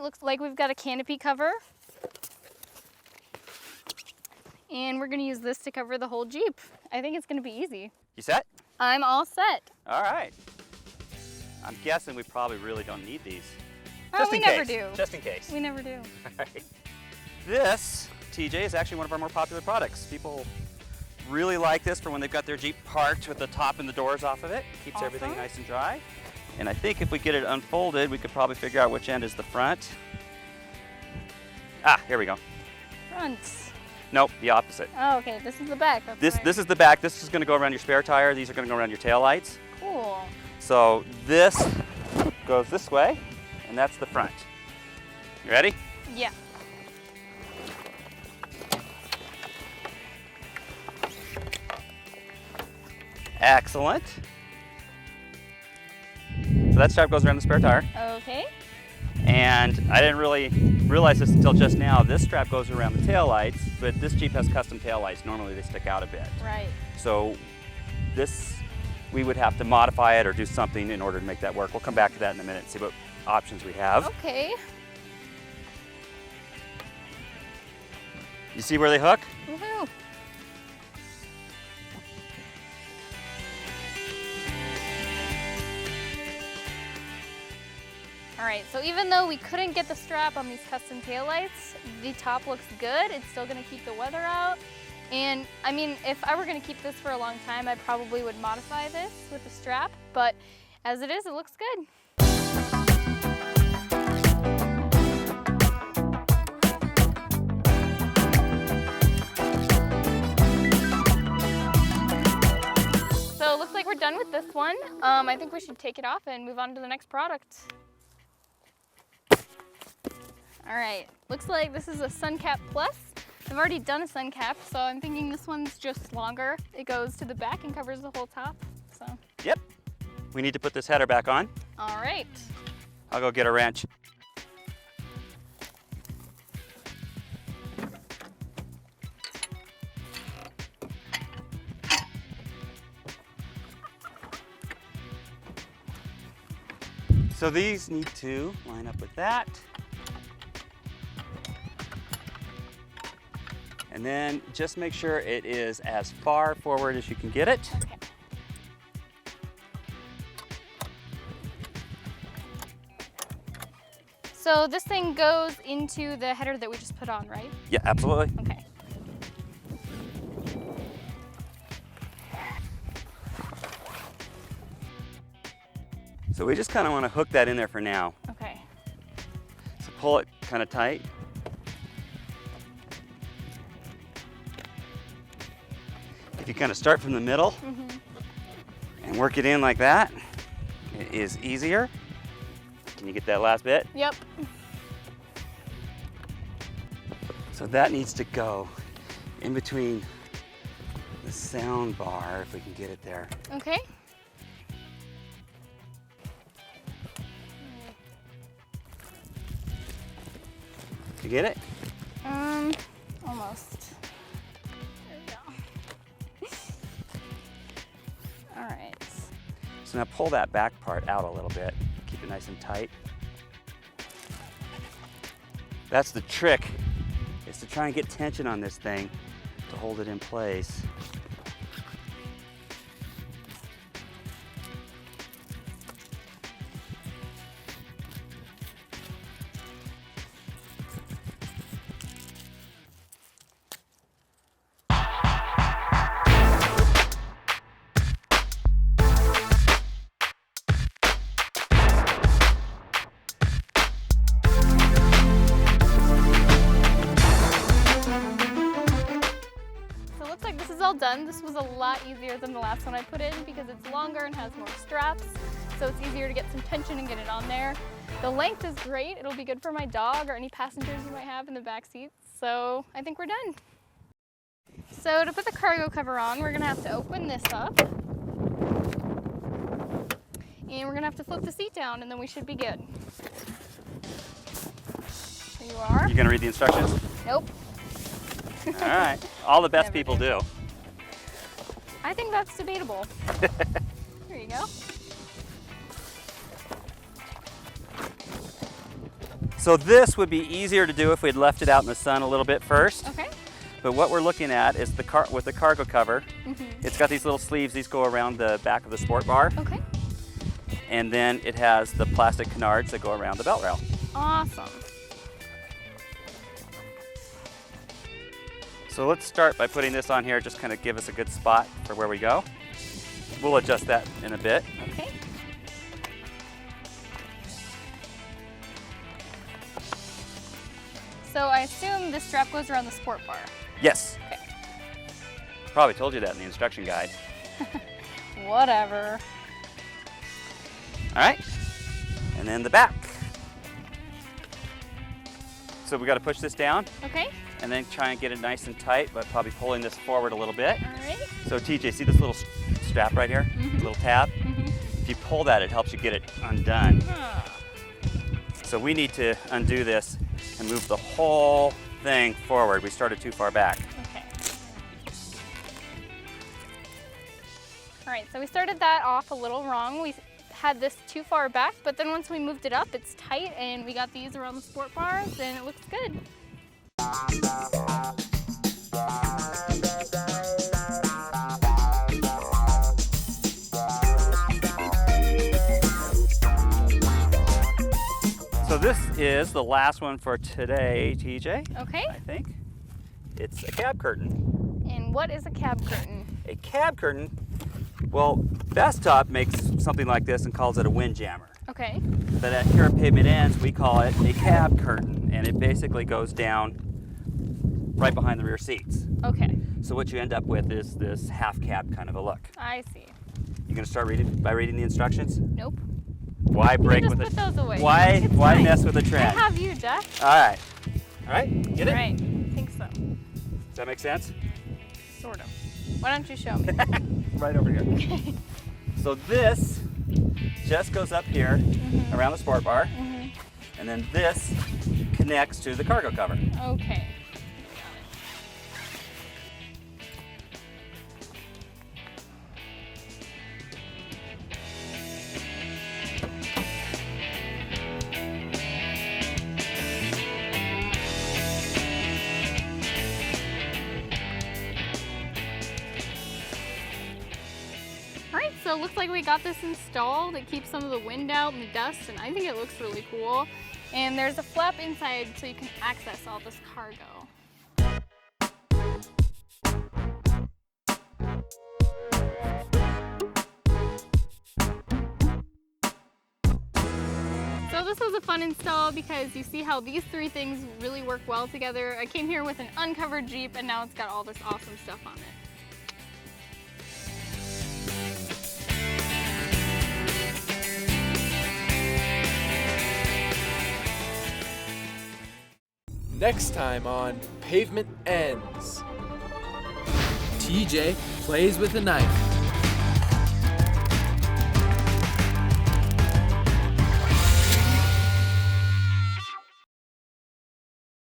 looks like we've got a canopy cover. And we're gonna use this to cover the whole Jeep. I think it's gonna be easy. You set? I'm all set. All right. I'm guessing we probably really don't need these. Oh, we never do. Just in case. We never do. All right. This, TJ, is actually one of our more popular products. People really like this for when they've got their Jeep parked with the top and the doors off of it. Keeps Awesome. everything nice and dry. And I think if we get it unfolded, we could probably figure out which end is the front. Ah, here we go. Front. Nope, the opposite. Oh, okay, this is the back. That's This is the back. This is going to go around your spare tire. These are going to go around your tail lights. cool. So this goes this way, and that's the front. You ready? Yeah. Excellent. So that strap goes around the spare tire. Okay. And I didn't really realize this until just now. This strap goes around the tail lights, but this Jeep has custom tail lights. Normally they stick out a bit. Right. So this, we would have to modify it or do something in order to make that work. We'll come back to that in a minute and see what options we have. Okay. You see where they hook? Woohoo. All right, so even though we couldn't get the strap on these custom taillights, the top looks good. It's still gonna keep the weather out. And I mean, if I were gonna keep this for a long time, I probably would modify this with the strap, but as it is, it looks good. So it looks like we're done with this one. I think we should take it off and move on to the next product. All right, looks like this is a Sun Cap Plus. I've already done a Sun Cap, so I'm thinking this one's just longer. It goes to the back and covers the whole top, so. Yep. We need to put this header back on. All right. I'll go get a wrench. So these need to line up with that. And then just make sure it is as far forward as you can get it. Okay. So this thing goes into the header that we just put on, right? Yeah, absolutely. Okay. So we just kind of want to hook that in there for now. Okay. So pull it kind of tight. If you kind of start from the middle and work it in like that, it is easier. Can you get that last bit? Yep. So that needs to go in between the sound bar, if we can get it there. Okay. Did you get it? Almost. There we go. All right. So now pull that back part out a little bit. Keep it nice and tight. That's the trick, is to try and get tension on this thing to hold it in place. All done. This was a lot easier than the last one I put in because it's longer and has more straps, so it's easier to get some tension and get it on there. The length is great. It'll be good for my dog or any passengers you might have in the back seats, so I think we're done. So to put the cargo cover on, we're gonna have to open this up and we're gonna have to flip the seat down and then we should be good. Here you are. You gonna read the instructions? Nope. All right, all the best Never people do. do. I think that's debatable. Here you go. So this would be easier to do if we'd left it out in the sun a little bit first. Okay. But what we're looking at is with the cargo cover. It's got these little sleeves. These go around the back of the sport bar. Okay. And then it has the plastic canards that go around the belt rail. Awesome. So let's start by putting this on here, just kind of give us a good spot for where we go. We'll adjust that in a bit. Okay. So I assume this strap goes around the sport bar. Yes. Okay. Probably told you that in the instruction guide. Whatever. All right. And then the back. So we got to push this down. Okay. And then try and get it nice and tight, but probably pulling this forward a little bit. All right. So TJ, see this little strap right here? Little tab? Mm-hmm. If you pull that, it helps you get it undone. Huh. So we need to undo this and move the whole thing forward. We started too far back. Okay. All right, so we started that off a little wrong. We had this too far back, but then once we moved it up, it's tight, and we got these around the sport bars, and it looks good. So this is the last one for today, TJ. Okay. I think. It's a cab curtain. And what is a cab curtain? A cab curtain, well, Bestop makes something like this and calls it a windjammer. Okay. But here at Pavement Ends, we call it a cab curtain, and it basically goes down right behind the rear seats. Okay. So what you end up with is this half cab kind of a look. I see. You gonna start reading by reading the instructions? Nope. Why break just with put those away. Why It's why fine. mess with a I trend? have you, Jeff. All right. All right. Get it? Right. I think so. Does that make sense? Sort of. Why don't you show me? Right over here. Okay. So this just goes up here around the sport bar, and then this connects to the cargo cover. Okay. Alright, so it looks like we got this installed. It keeps some of the wind out and the dust, and I think it looks really cool. And there's a flap inside so you can access all this cargo. So this was a fun install because you see how these three things really work well together. I came here with an uncovered Jeep, and now it's got all this awesome stuff on it. Next time on Pavement Ends. TJ plays with a knife.